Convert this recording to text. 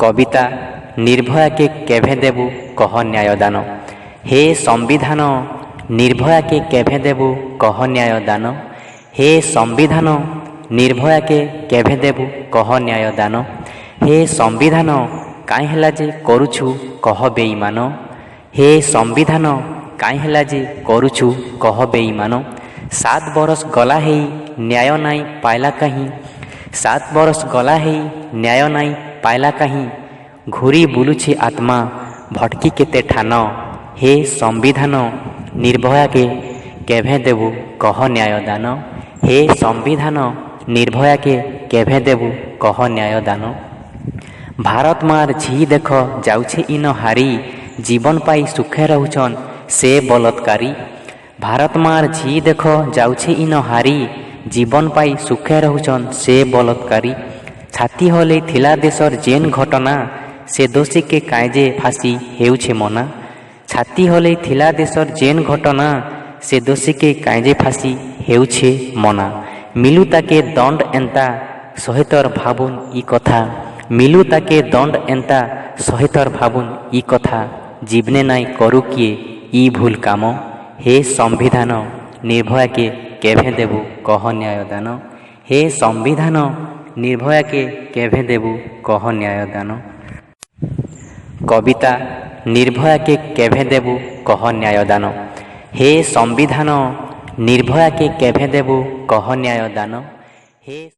कविता निर्भया के केभे देबु कह न्यायदान। हे संविधान निर्भया के केभे देबु कह न्यायदान। हे संविधान निर्भया के केभे देबु कह न्यायदान। हे संविधान काई हैला जे करुछु कह बेईमान। हे संविधान काई हैला जे करुछु कह बेईमान। 7 बरस गला है न्याय नाई पाइला कहीं। 7 बरस गला है न्याय नाई पाइला कहीं। घूरी बुलुछि आत्मा भटकी केते ठान। हे संविधान निर्भया के केभे देबु कह न्यायदान। हे संविधान निर्भया के केभे देबु कह न्यायदान। भारत मार झी देख जाउछे इन हारी। जीवन पाई सुखे रहुछन से बलात्कारी। भारत मार झी देख जाउछे इन हारी। जीवन पाई सुखे रहुछन से बलात्कारी। छाती हले थिला देशर जेन घटना से दोषी के कायजे फांसी हेउछे मना। छाती हले थिला देशर जेन घटना से दोषी के कायजे फांसी हेउछे मना। मिलु ताके दंड एंता सहितर भाबुन ई कथा। मिलु ताके दंड एंता सहितर भाबुन ई कथा। जीवने नाई करू किए ई भूल काम। हे संविधान निर्भया के केभे देबु कह न्यायदान। हे संविधान निर्भया के केभे देबु कह न्यायदान। कविता निर्भया के केभे देबु कह न्यायदान। हे संविधान निर्भया के केभे देबु कह न्यायदान। हे